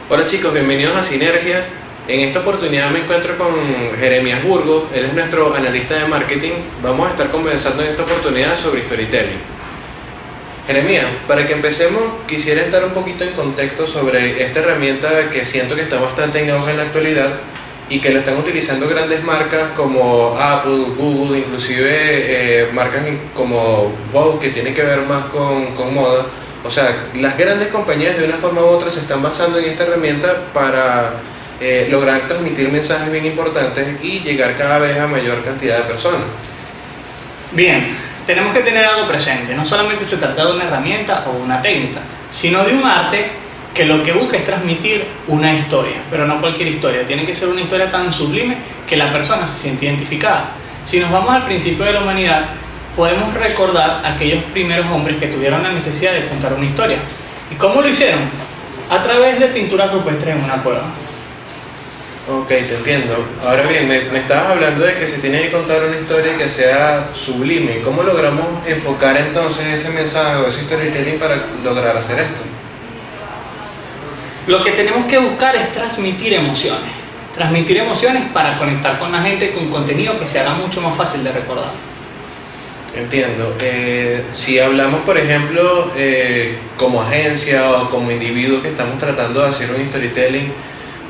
Hola chicos, bienvenidos a Sinergia. En esta oportunidad me encuentro con Jeremías Burgos, él es nuestro analista de marketing. Vamos a estar conversando en esta oportunidad sobre storytelling. Jeremías, para que empecemos quisiera entrar un poquito en contexto sobre esta herramienta que siento que está bastante en auge en la actualidad y que la están utilizando grandes marcas como Apple, Google, inclusive marcas como Vogue, que tiene que ver más con moda. O sea, las grandes compañías de una forma u otra se están basando en esta herramienta para lograr transmitir mensajes bien importantes y llegar cada vez a mayor cantidad de personas. Bien, tenemos que tener algo presente. No solamente se trata de una herramienta o una técnica, sino de un arte que lo que busca es transmitir una historia, pero no cualquier historia. Tiene que ser una historia tan sublime que la persona se siente identificada. Si nos vamos al principio de la humanidad, podemos recordar a aquellos primeros hombres que tuvieron la necesidad de contar una historia. ¿Y cómo lo hicieron? A través de pinturas rupestres en una cueva. Ok, te entiendo. Ahora bien, me estabas hablando de que se tiene que contar una historia que sea sublime. ¿Cómo logramos enfocar entonces ese mensaje o ese storytelling para lograr hacer esto? Lo que tenemos que buscar es transmitir emociones. Transmitir emociones para conectar con la gente con contenido que se haga mucho más fácil de recordar. Entiendo. Si hablamos, por ejemplo, como agencia o como individuo que estamos tratando de hacer un storytelling,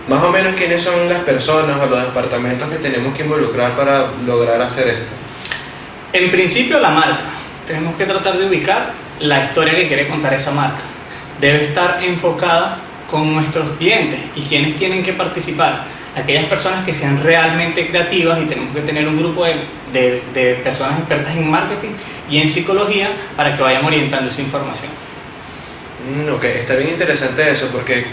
más o menos quiénes son las personas o los departamentos que tenemos que involucrar para lograr hacer esto. En principio, la marca. Tenemos que tratar de ubicar la historia que quiere contar esa marca. Debe estar enfocada con nuestros clientes y quienes tienen que participar. Aquellas personas que sean realmente creativas, y tenemos que tener un grupo de personas expertas en marketing y en psicología para que vayan orientando esa información. Ok, está bien interesante eso porque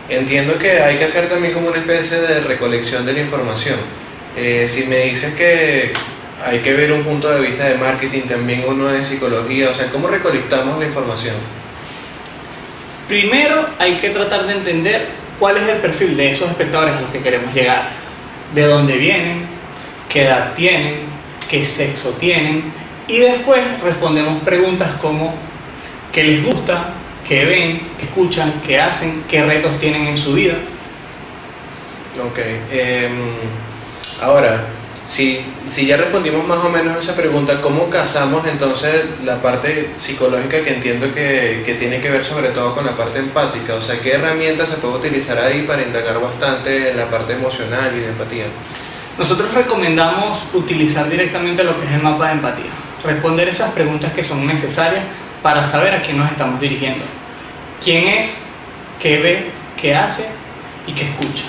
entiendo que hay que hacer también como una especie de recolección de la información. Si me dices que hay que ver un punto de vista de marketing, también uno de psicología, o sea, ¿cómo recolectamos la información? Primero hay que tratar de entender cuál es el perfil de esos espectadores a los que queremos llegar, de dónde vienen, qué edad tienen, qué sexo tienen, y después respondemos preguntas como qué les gusta, qué ven, qué escuchan, qué hacen, qué retos tienen en su vida. Ok, ahora, si ya respondimos más o menos a esa pregunta, ¿cómo casamos entonces la parte psicológica que entiendo que tiene que ver sobre todo con la parte empática? O sea, ¿qué herramientas se puede utilizar ahí para indagar bastante en la parte emocional y de empatía? Nosotros recomendamos utilizar directamente lo que es el mapa de empatía, responder esas preguntas que son necesarias para saber a quién nos estamos dirigiendo, quién es, qué ve, qué hace y qué escucha.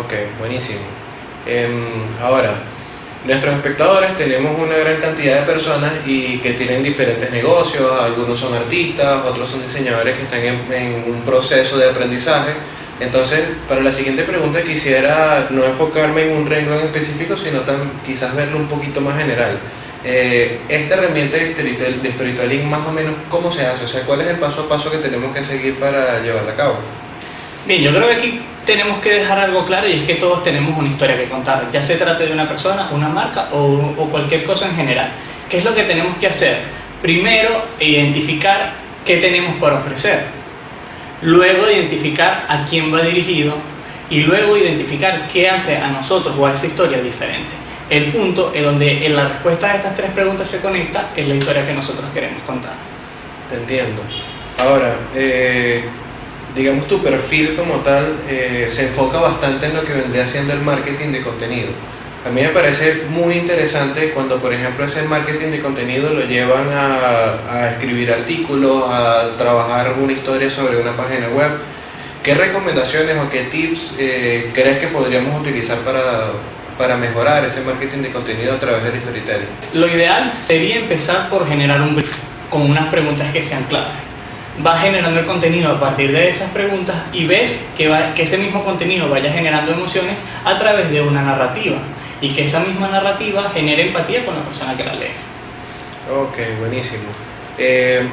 Ok, buenísimo. Ahora, nuestros espectadores tenemos una gran cantidad de personas y que tienen diferentes negocios, algunos son artistas, otros son diseñadores que están en un proceso de aprendizaje. Entonces, para la siguiente pregunta quisiera no enfocarme en un renglón específico, sino quizás verlo un poquito más general. Esta herramienta de storytelling, más o menos, ¿cómo se hace? O sea, ¿cuál es el paso a paso que tenemos que seguir para llevarla a cabo? Bien, yo creo que aquí tenemos que dejar algo claro, y es que todos tenemos una historia que contar, ya se trate de una persona, una marca o cualquier cosa en general. ¿Qué es lo que tenemos que hacer? Primero, identificar qué tenemos para ofrecer. Luego, identificar a quién va dirigido. Y luego, identificar qué hace a nosotros o a esa historia diferente. El punto es donde en la respuesta a estas tres preguntas se conecta es la historia que nosotros queremos contar. Te entiendo. Ahora, digamos, tu perfil como tal se enfoca bastante en lo que vendría siendo el marketing de contenido. A mí me parece muy interesante cuando, por ejemplo, ese marketing de contenido lo llevan a escribir artículos, a trabajar una historia sobre una página web. ¿Qué recomendaciones o qué tips crees que podríamos utilizar para mejorar ese marketing de contenido a través del storytelling? Lo ideal sería empezar por generar un brief con unas preguntas que sean claves. Vas generando el contenido a partir de esas preguntas y ves que ese mismo contenido vaya generando emociones a través de una narrativa, y que esa misma narrativa genere empatía con la persona que la lee. Ok, buenísimo.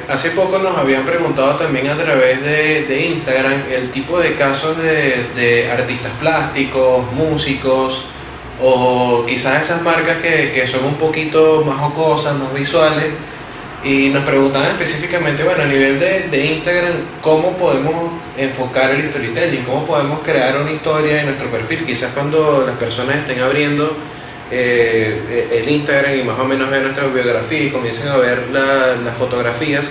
Hace poco nos habían preguntado también a través de Instagram el tipo de casos de artistas plásticos, músicos, o quizás esas marcas que son un poquito más jocosas, más visuales, Y nos preguntaban específicamente, bueno, a nivel de Instagram, ¿cómo podemos enfocar el storytelling? ¿Cómo podemos crear una historia en nuestro perfil? Quizás cuando las personas estén abriendo el Instagram y más o menos vean nuestra biografía y comiencen a ver las fotografías,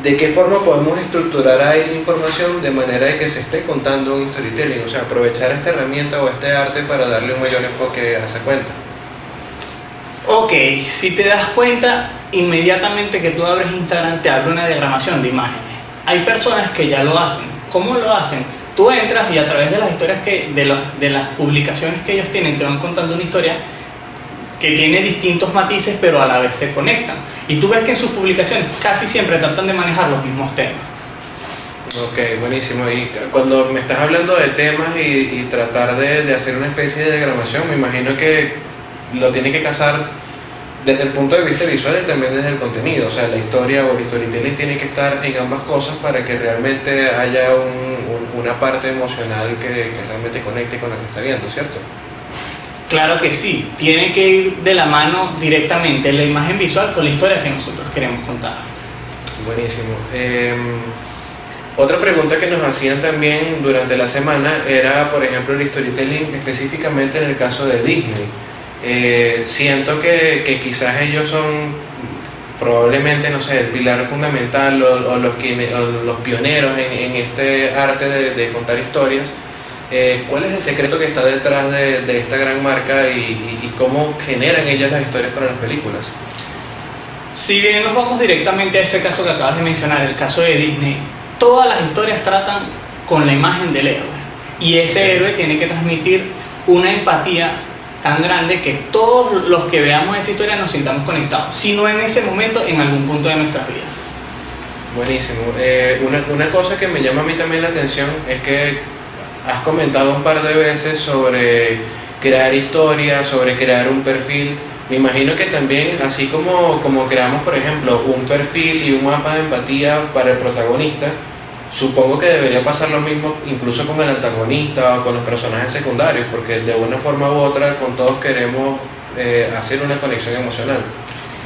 ¿de qué forma podemos estructurar ahí la información de manera de que se esté contando un storytelling? O sea, aprovechar esta herramienta o este arte para darle un mayor enfoque a esa cuenta. Ok, si te das cuenta, inmediatamente que tú abres Instagram te abre una diagramación de imágenes. Hay personas que ya lo hacen. ¿Cómo lo hacen? Tú entras y a través de las historias de las publicaciones que ellos tienen, te van contando una historia que tiene distintos matices, pero a la vez se conectan. Y tú ves que en sus publicaciones casi siempre tratan de manejar los mismos temas. Ok, buenísimo. Y cuando me estás hablando de temas y tratar de hacer una especie de diagramación, me imagino que lo tiene que casar desde el punto de vista visual y también desde el contenido. O sea, la historia o el storytelling tiene que estar en ambas cosas para que realmente haya una parte emocional que realmente conecte con lo que está viendo, ¿cierto? Claro que sí, tiene que ir de la mano directamente la imagen visual con la historia que nosotros queremos contar. Buenísimo. Otra pregunta que nos hacían también durante la semana era, por ejemplo, el storytelling específicamente en el caso de Disney. Siento que quizás ellos son probablemente, no sé, el pilar fundamental o los pioneros en este arte de contar historias. ¿Cuál es el secreto que está detrás de esta gran marca y cómo generan ellas las historias para las películas? Si bien nos vamos directamente a ese caso que acabas de mencionar, el caso de Disney, todas las historias tratan con la imagen del héroe. Y ese héroe tiene que transmitir una empatía tan grande que todos los que veamos esa historia nos sintamos conectados, si no en ese momento, en algún punto de nuestras vidas. Buenísimo. Una cosa que me llama a mí también la atención es que has comentado un par de veces sobre crear historias, sobre crear un perfil. Me imagino que también, así como creamos, por ejemplo, un perfil y un mapa de empatía para el protagonista, supongo que debería pasar lo mismo incluso con el antagonista o con los personajes secundarios, porque de una forma u otra con todos queremos hacer una conexión emocional.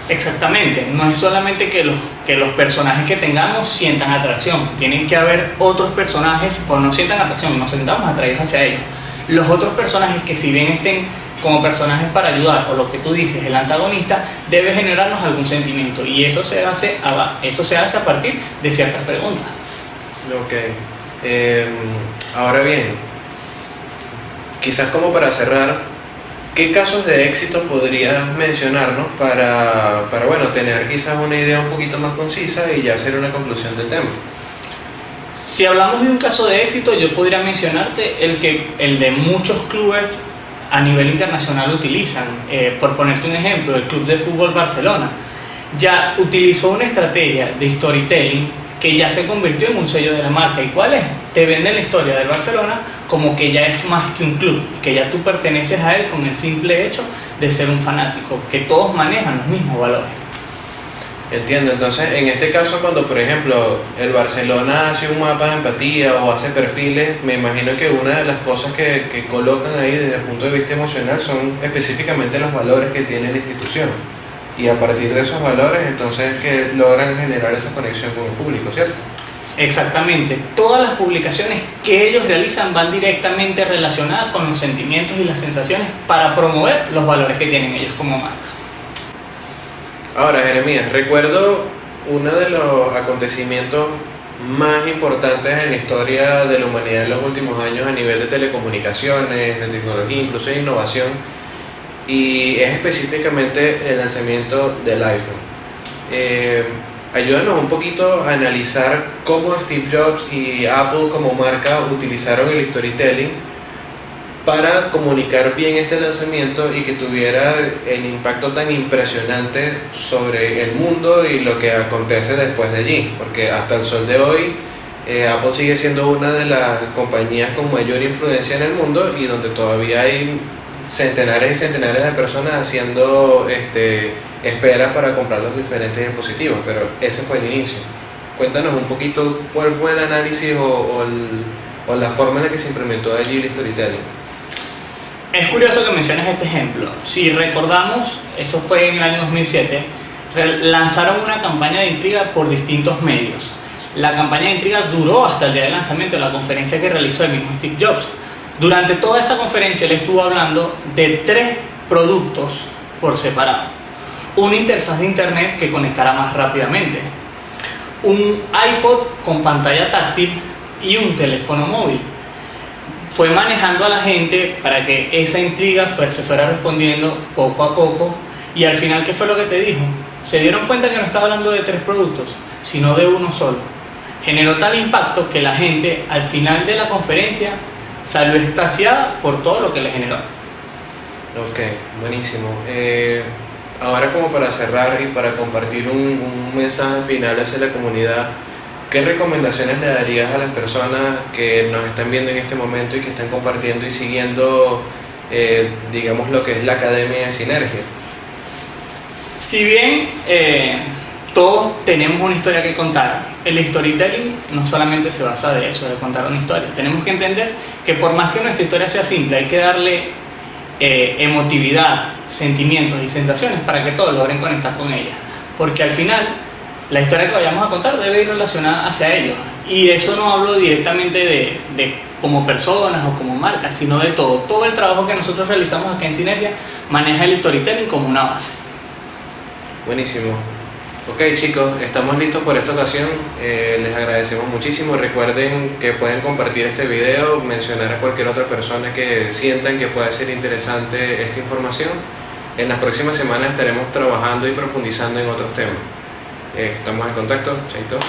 Exactamente, no es solamente que los personajes que tengamos sientan atracción, tienen que haber otros personajes o no sientan atracción, nos sentamos atraídos hacia ellos. Los otros personajes que si bien estén como personajes para ayudar o lo que tú dices, el antagonista, debe generarnos algún sentimiento y eso se hace a partir de ciertas preguntas. Ok, ahora bien, quizás como para cerrar, ¿qué casos de éxito podrías mencionarnos para bueno, tener quizás una idea un poquito más concisa y ya hacer una conclusión del tema? Si hablamos de un caso de éxito, yo podría mencionarte el de muchos clubes a nivel internacional utilizan. Por ponerte un ejemplo, el Club de Fútbol Barcelona ya utilizó una estrategia de storytelling que ya se convirtió en un sello de la marca. ¿Y cuál es? Te venden la historia del Barcelona como que ya es más que un club, que ya tú perteneces a él con el simple hecho de ser un fanático, que todos manejan los mismos valores. Entiendo, entonces en este caso cuando por ejemplo el Barcelona hace un mapa de empatía o hace perfiles, me imagino que una de las cosas que colocan ahí desde el punto de vista emocional son específicamente los valores que tiene la institución. Y a partir de esos valores entonces que logran generar esa conexión con el público, ¿cierto? Exactamente, todas las publicaciones que ellos realizan van directamente relacionadas con los sentimientos y las sensaciones para promover los valores que tienen ellos como marca. Ahora, Jeremías, recuerdo uno de los acontecimientos más importantes en la historia de la humanidad en los últimos años a nivel de telecomunicaciones, de tecnología, incluso de innovación, y es específicamente el lanzamiento del iPhone. Ayúdanos un poquito a analizar cómo Steve Jobs y Apple como marca utilizaron el storytelling para comunicar bien este lanzamiento y que tuviera el impacto tan impresionante sobre el mundo y lo que acontece después de allí, porque hasta el sol de hoy Apple sigue siendo una de las compañías con mayor influencia en el mundo y donde todavía hay centenares y centenares de personas haciendo esperas para comprar los diferentes dispositivos, pero ese fue el inicio. Cuéntanos un poquito cuál fue el análisis o la forma en la que se implementó allí el storytelling. Es curioso que menciones este ejemplo. Si recordamos, eso fue en el año 2007, lanzaron una campaña de intriga por distintos medios. La campaña de intriga duró hasta el día del lanzamiento de la conferencia que realizó el mismo Steve Jobs. Durante toda esa conferencia él estuvo hablando de 3 productos por separado: una interfaz de internet que conectara más rápidamente, un iPod con pantalla táctil y un teléfono móvil. Fue manejando a la gente para que esa intriga se fuera respondiendo poco a poco, y al final, ¿qué fue lo que te dijo? Se dieron cuenta que no estaba hablando de 3 productos, sino de uno solo. Generó tal impacto que la gente al final de la conferencia salió extasiada por todo lo que le generó. Ok, buenísimo. Ahora, como para cerrar y para compartir un mensaje final hacia la comunidad, ¿qué recomendaciones le darías a las personas que nos están viendo en este momento y que están compartiendo y siguiendo, digamos, lo que es la Academia de Sinergia? Si bien todos tenemos una historia que contar, el storytelling no solamente se basa de eso, de contar una historia. Tenemos que entender que por más que nuestra historia sea simple, hay que darle emotividad, sentimientos y sensaciones para que todos logren conectar con ella. Porque al final, la historia que vayamos a contar debe ir relacionada hacia ellos. Y eso no hablo directamente de como personas o como marcas, sino de todo. Todo el trabajo que nosotros realizamos aquí en Sinergia maneja el storytelling como una base. Buenísimo. Ok, chicos, estamos listos por esta ocasión. Les agradecemos muchísimo. Recuerden que pueden compartir este video, mencionar a cualquier otra persona que sientan que pueda ser interesante esta información. En las próximas semanas estaremos trabajando y profundizando en otros temas. Estamos en contacto. Chaito.